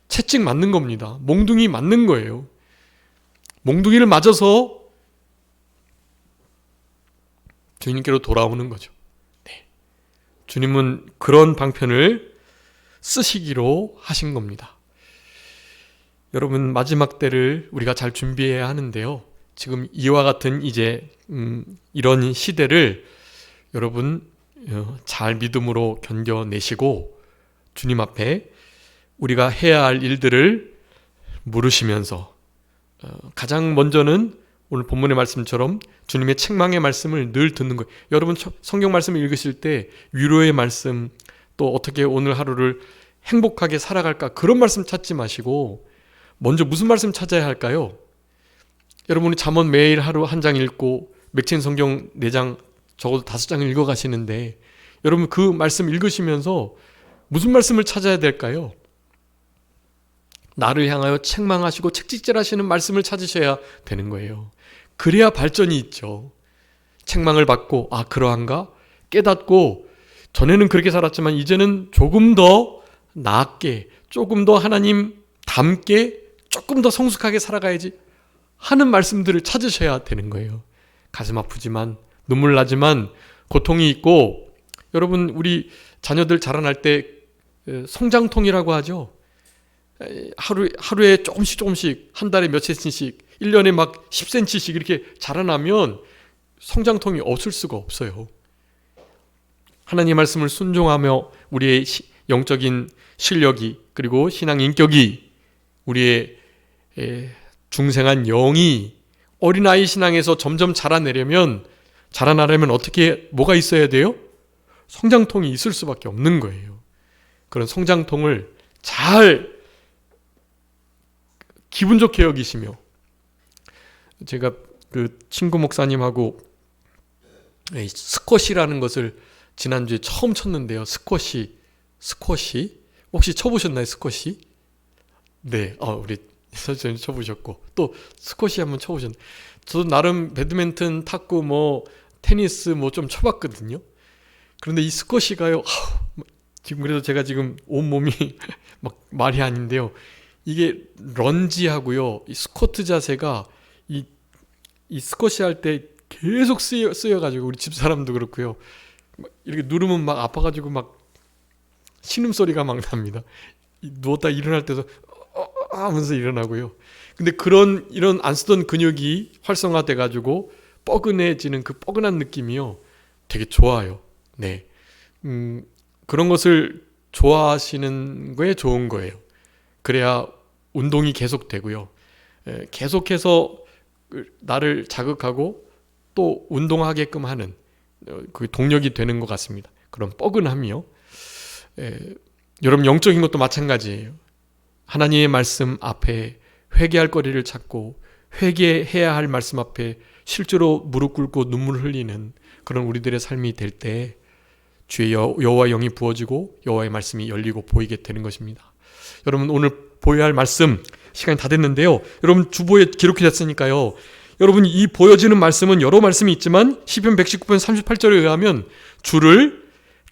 채찍 맞는 겁니다. 몽둥이 맞는 거예요. 몽둥이를 맞아서 주님께로 돌아오는 거죠. 네. 주님은 그런 방편을 쓰시기로 하신 겁니다. 여러분 마지막 때를 우리가 잘 준비해야 하는데요. 지금 이와 같은 이제 이런 시대를 여러분 잘 믿음으로 견뎌내시고 주님 앞에 우리가 해야 할 일들을 물으시면서 가장 먼저는 오늘 본문의 말씀처럼 주님의 책망의 말씀을 늘 듣는 거예요. 여러분 성경 말씀을 읽으실 때 위로의 말씀 또 어떻게 오늘 하루를 행복하게 살아갈까 그런 말씀 찾지 마시고 먼저 무슨 말씀 찾아야 할까요? 여러분이 잠언 매일 하루 한 장 읽고 맥체인 성경 4장 적어도 5장을 읽어가시는데 여러분 그 말씀 읽으시면서 무슨 말씀을 찾아야 될까요? 나를 향하여 책망하시고 책찍질하시는 말씀을 찾으셔야 되는 거예요. 그래야 발전이 있죠. 책망을 받고 아 그러한가? 깨닫고 전에는 그렇게 살았지만 이제는 조금 더 나았게 조금 더 하나님 닮게 조금 더 성숙하게 살아가야지 하는 말씀들을 찾으셔야 되는 거예요. 가슴 아프지만 눈물 나지만 고통이 있고 여러분 우리 자녀들 자라날 때 성장통이라고 하죠. 하루에 조금씩 한 달에 몇 cm씩 1년에 막 10cm씩 이렇게 자라나면 성장통이 없을 수가 없어요. 하나님 말씀을 순종하며 우리의 영적인 실력이 그리고 신앙 인격이 우리의 중생한 영이 어린아이 신앙에서 점점 자라나려면 어떻게 뭐가 있어야 돼요? 성장통이 있을 수밖에 없는 거예요. 그런 성장통을 잘 기분 좋게 여기시며 제가 그 친구 목사님하고 스쿼시라는 것을 지난주에 처음 쳤는데요. 스쿼시 혹시 쳐보셨나요? 스쿼시? 네, 우리 선생님 쳐보셨고 또 스쿼시 한번 쳐보셨나요? 저도 나름 배드민턴, 탁구, 테니스 좀 쳐봤거든요. 그런데 이 스쿼시가요. 지금 그래서 제가 지금 온 몸이 막 말이 아닌데요. 이게 런지하고요, 이 스쿼트 자세가 이 스쿼시 할 때 계속 쓰여가지고 우리 집 사람도 그렇고요. 이렇게 누르면 막 아파가지고 막 신음소리가 막 납니다. 누웠다 일어날 때도 하면서 일어나고요. 근데 이런 안 쓰던 근육이 활성화돼가지고 뻐근해지는 그 뻐근한 느낌이요. 되게 좋아요. 네. 그런 것을 좋아하시는 거에 좋은 거예요. 그래야 운동이 계속되고요. 계속해서 나를 자극하고 또 운동하게끔 하는 그 동력이 되는 것 같습니다. 그런 뻐근함이요. 여러분 영적인 것도 마찬가지예요. 하나님의 말씀 앞에 회개할 거리를 찾고 회개해야 할 말씀 앞에 실제로 무릎 꿇고 눈물을 흘리는 그런 우리들의 삶이 될 때 주의 여호와 영이 부어지고 여호와의 말씀이 열리고 보이게 되는 것입니다. 여러분 오늘 보여야 할 말씀 시간이 다 됐는데요. 여러분 주보에 기록이 됐으니까요. 여러분 이 보여지는 말씀은 여러 말씀이 있지만 시편 119편 38절에 의하면 주를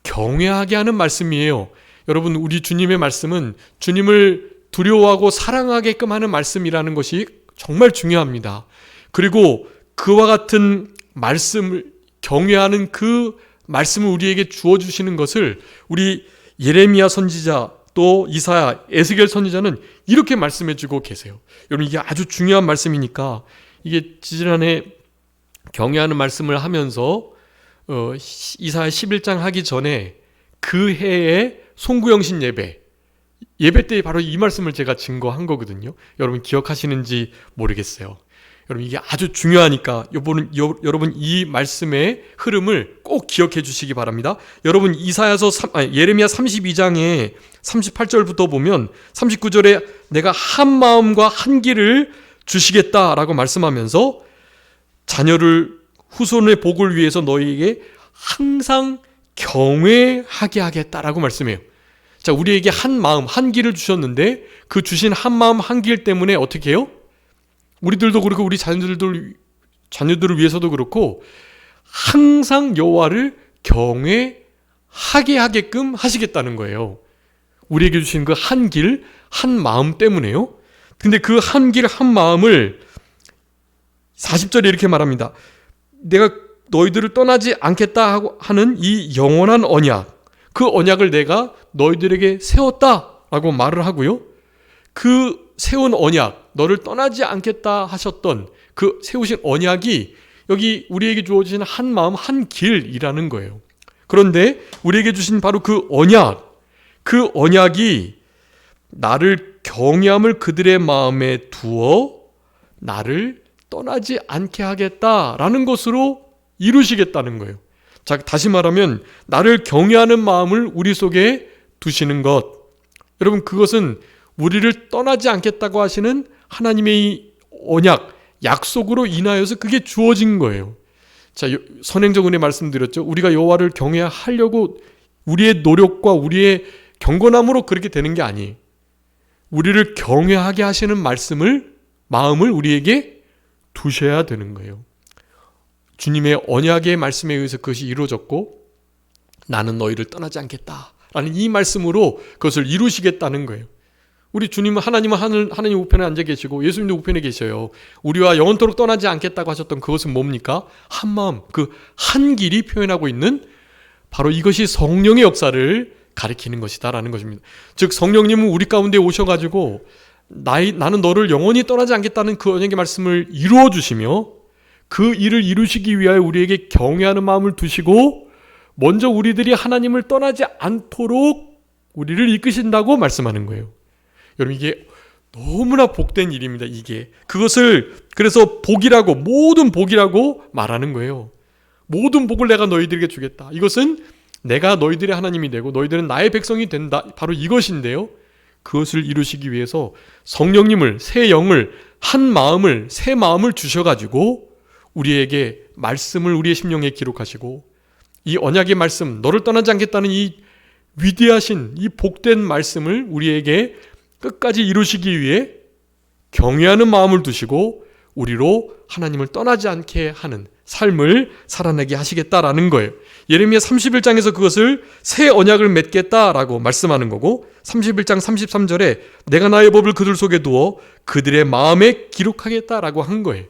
경외하게 하는 말씀이에요. 여러분 우리 주님의 말씀은 주님을 두려워하고 사랑하게끔 하는 말씀이라는 것이 정말 중요합니다. 그리고 그와 같은 말씀을 경외하는 그 말씀을 우리에게 주어주시는 것을 우리 예레미야 선지자 또 이사야, 에스겔 선지자는 이렇게 말씀해주고 계세요. 여러분 이게 아주 중요한 말씀이니까 이게 지지난해 경외하는 말씀을 하면서 이사야 11장 하기 전에 그 해에 송구영신 예배 때 바로 이 말씀을 제가 증거한 거거든요. 여러분 기억하시는지 모르겠어요. 여러분 이게 아주 중요하니까 여러분 이 말씀의 흐름을 꼭 기억해 주시기 바랍니다. 여러분 예레미야 32장에 38절부터 보면 39절에 내가 한 마음과 한 길을 주시겠다라고 말씀하면서 자녀를 후손의 복을 위해서 너희에게 항상 경외하게 하겠다라고 말씀해요. 자, 우리에게 한 마음, 한 길을 주셨는데 그 주신 한 마음, 한 길 때문에 어떻게 해요? 우리들도 그렇고 우리 자녀들을 위해서도 그렇고 항상 여호와를 경외하게 하게끔 하시겠다는 거예요. 우리에게 주신 그 한 길, 한 마음 때문에요. 근데 그 한 길, 한 마음을 40절에 이렇게 말합니다. 내가 너희들을 떠나지 않겠다 하는 이 영원한 언약, 그 언약을 내가 너희들에게 세웠다라고 말을 하고요. 그 세운 언약, 너를 떠나지 않겠다 하셨던 그 세우신 언약이 여기 우리에게 주어진 한 마음 한 길이라는 거예요. 그런데 우리에게 주신 바로 그 언약이 나를 경외함을 그들의 마음에 두어 나를 떠나지 않게 하겠다라는 것으로 이루시겠다는 거예요. 자, 다시 말하면 나를 경외하는 마음을 우리 속에 두시는 것. 여러분, 그것은 우리를 떠나지 않겠다고 하시는 하나님의 이 언약, 약속으로 인하여서 그게 주어진 거예요. 자, 선행적 은혜 말씀드렸죠. 우리가 여호와를 경외하려고 우리의 노력과 우리의 경건함으로 그렇게 되는 게 아니에요. 우리를 경외하게 하시는 마음을 우리에게 두셔야 되는 거예요. 주님의 언약의 말씀에 의해서 그것이 이루어졌고 나는 너희를 떠나지 않겠다라는 이 말씀으로 그것을 이루시겠다는 거예요. 우리 주님은 하나님 우편에 앉아 계시고 예수님도 우편에 계셔요. 우리와 영원토록 떠나지 않겠다고 하셨던 그것은 뭡니까? 한 마음, 그 한 길이 표현하고 있는 바로 이것이 성령의 역사를 가리키는 것이다라는 것입니다. 즉 성령님은 우리 가운데 오셔가지고 나는 너를 영원히 떠나지 않겠다는 그 언약의 말씀을 이루어 주시며 그 일을 이루시기 위하여 우리에게 경외하는 마음을 두시고 먼저 우리들이 하나님을 떠나지 않도록 우리를 이끄신다고 말씀하는 거예요. 여러분 이게 너무나 복된 일입니다. 이게 그것을 그래서 모든 복이라고 말하는 거예요. 모든 복을 내가 너희들에게 주겠다. 이것은 내가 너희들의 하나님이 되고 너희들은 나의 백성이 된다. 바로 이것인데요. 그것을 이루시기 위해서 성령님을, 새 영을, 새 마음을 주셔가지고 우리에게 말씀을 우리의 심령에 기록하시고 이 언약의 말씀, 너를 떠나지 않겠다는 이 위대하신 이 복된 말씀을 우리에게 끝까지 이루시기 위해 경외하는 마음을 두시고 우리로 하나님을 떠나지 않게 하는 삶을 살아내게 하시겠다라는 거예요. 예레미야 31장에서 그것을 새 언약을 맺겠다라고 말씀하는 거고 31장 33절에 내가 나의 법을 그들 속에 두어 그들의 마음에 기록하겠다라고 한 거예요.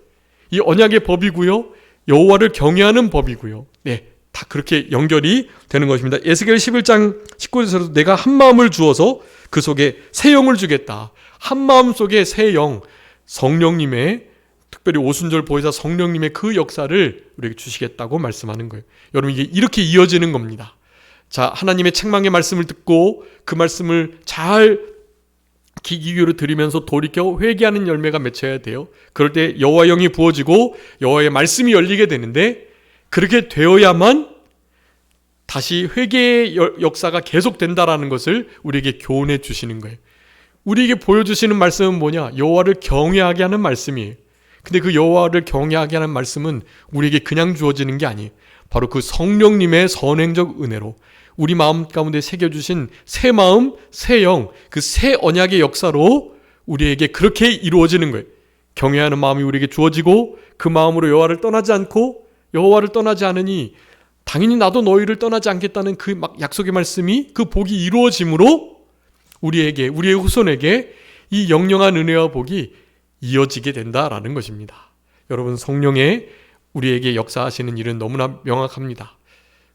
이 언약의 법이고요. 여호와를 경외하는 법이고요. 네, 다 그렇게 연결이 되는 것입니다. 에스겔 11장 19절에서도 내가 한 마음을 주어서 그 속에 새 영을 주겠다. 한 마음 속에 새 영, 성령님의 특별히 오순절 보혜사 성령님의 그 역사를 우리에게 주시겠다고 말씀하는 거예요. 여러분 이게 이렇게 이어지는 겁니다. 자, 하나님의 책망의 말씀을 듣고 그 말씀을 잘 귀 기울여 들으면서 돌이켜 회개하는 열매가 맺혀야 돼요. 그럴 때 여호와 영이 부어지고 여호와의 말씀이 열리게 되는데 그렇게 되어야만 다시 회개의 역사가 계속된다라는 것을 우리에게 교훈해 주시는 거예요. 우리에게 보여주시는 말씀은 뭐냐? 여호와를 경외하게 하는 말씀이에요. 근데 그 여호와를 경외하게 하는 말씀은 우리에게 그냥 주어지는 게 아니에요. 바로 그 성령님의 선행적 은혜로 우리 마음 가운데 새겨주신 새 마음, 새 영, 그 새 언약의 역사로 우리에게 그렇게 이루어지는 거예요. 경외하는 마음이 우리에게 주어지고 그 마음으로 여호와를 떠나지 않고 여호와를 떠나지 않으니 당연히 나도 너희를 떠나지 않겠다는 그 약속의 말씀이 그 복이 이루어짐으로 우리에게, 우리의 후손에게 이 영영한 은혜와 복이 이어지게 된다라는 것입니다. 여러분 성령의 우리에게 역사하시는 일은 너무나 명확합니다.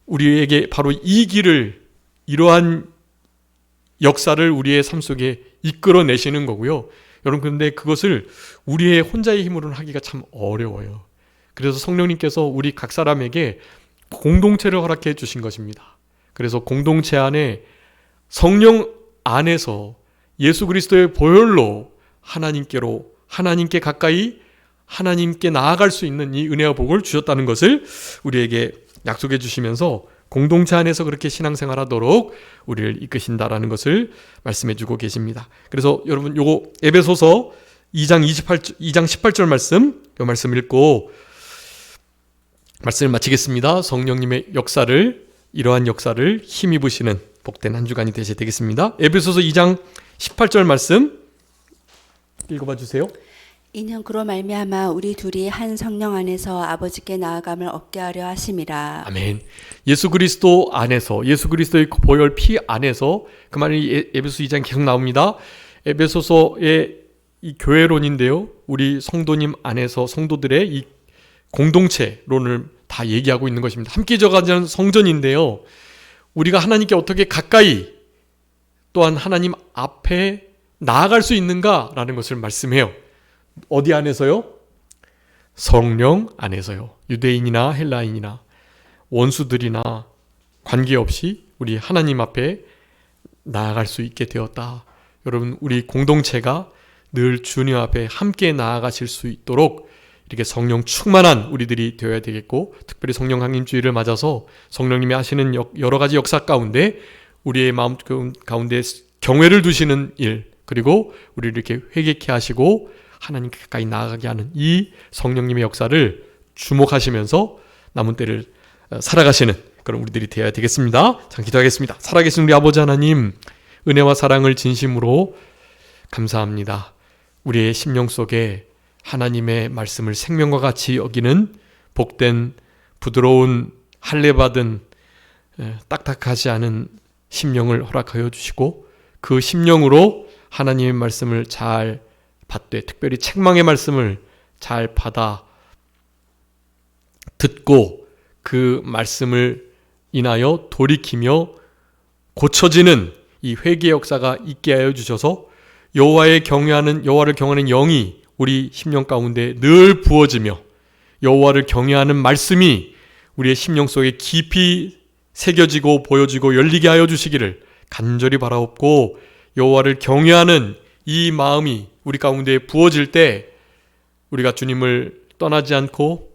우리에게 바로 이 길을 이러한 역사를 우리의 삶 속에 이끌어내시는 거고요. 여러분 그런데 그것을 우리의 혼자의 힘으로는 하기가 참 어려워요. 그래서 성령님께서 우리 각 사람에게 공동체를 허락해 주신 것입니다. 그래서 공동체 안에 성령 안에서 예수 그리스도의 보혈로 하나님께 가까이 하나님께 나아갈 수 있는 이 은혜와 복을 주셨다는 것을 우리에게 약속해 주시면서 공동체 안에서 그렇게 신앙생활하도록 우리를 이끄신다라는 것을 말씀해 주고 계십니다. 그래서 여러분 요거 에베소서 2장 18절 말씀, 요 말씀 읽고 말씀을 마치겠습니다. 성령님의 역사를, 이러한 역사를 힘입으시는 복된 한 주간이 되셔야 되겠습니다. 에베소서 2장 18절 말씀 읽어봐 주세요. 이는 그로 말미암아 우리 둘이 한 성령 안에서 아버지께 나아감을 얻게 하려 하심이라. 아멘. 예수 그리스도 안에서, 예수 그리스도의 보혈 피 안에서, 그 말이 에베소 2장 계속 나옵니다. 에베소서의 이 교회론인데요, 우리 성도님 안에서 성도들의 이 공동체론을 다 얘기하고 있는 것입니다. 함께 져가는 성전인데요, 우리가 하나님께 어떻게 가까이 또한 하나님 앞에 나아갈 수 있는가라는 것을 말씀해요. 어디 안에서요? 성령 안에서요. 유대인이나 헬라인이나 원수들이나 관계없이 우리 하나님 앞에 나아갈 수 있게 되었다. 여러분, 우리 공동체가 늘 주님 앞에 함께 나아가실 수 있도록 이렇게 성령 충만한 우리들이 되어야 되겠고, 특별히 성령 강림주의를 맞아서 성령님이 하시는 여러 가지 역사 가운데 우리의 마음 가운데 경외를 두시는 일, 그리고 우리를 이렇게 회개케 하시고 하나님께 가까이 나아가게 하는 이 성령님의 역사를 주목하시면서 남은 때를 살아가시는 그런 우리들이 되어야 되겠습니다. 자, 기도하겠습니다. 살아계신 우리 아버지 하나님, 은혜와 사랑을 진심으로 감사합니다. 우리의 심령 속에 하나님의 말씀을 생명과 같이 여기는 복된 부드러운 할례받은 딱딱하지 않은 심령을 허락하여 주시고, 그 심령으로 하나님의 말씀을 잘 받되, 특별히 책망의 말씀을 잘 받아 듣고 그 말씀을 인하여 돌이키며 고쳐지는 이 회개의 역사가 있게 하여 주셔서 여호와를 경외하는 영이 우리 심령 가운데 늘 부어지며 여호와를 경외하는 말씀이 우리의 심령 속에 깊이 새겨지고 보여지고 열리게 하여 주시기를 간절히 바라옵고, 여호와를 경외하는 이 마음이 우리 가운데 부어질 때 우리가 주님을 떠나지 않고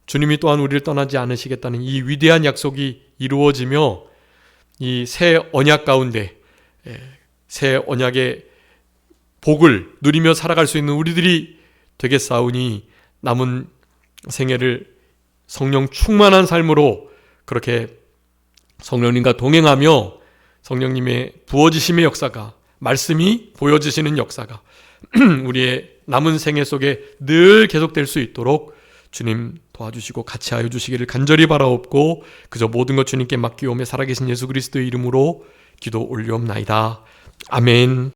주님이 또한 우리를 떠나지 않으시겠다는 이 위대한 약속이 이루어지며 이 새 언약 가운데 새 언약의 복을 누리며 살아갈 수 있는 우리들이 되겠사오니, 남은 생애를 성령 충만한 삶으로 그렇게 성령님과 동행하며 성령님의 부어지심의 역사가, 말씀이 보여지시는 역사가 우리의 남은 생애 속에 늘 계속될 수 있도록 주님 도와주시고 같이 하여 주시기를 간절히 바라옵고, 그저 모든 것 주님께 맡기오며 살아계신 예수 그리스도의 이름으로 기도 올리옵나이다. 아멘.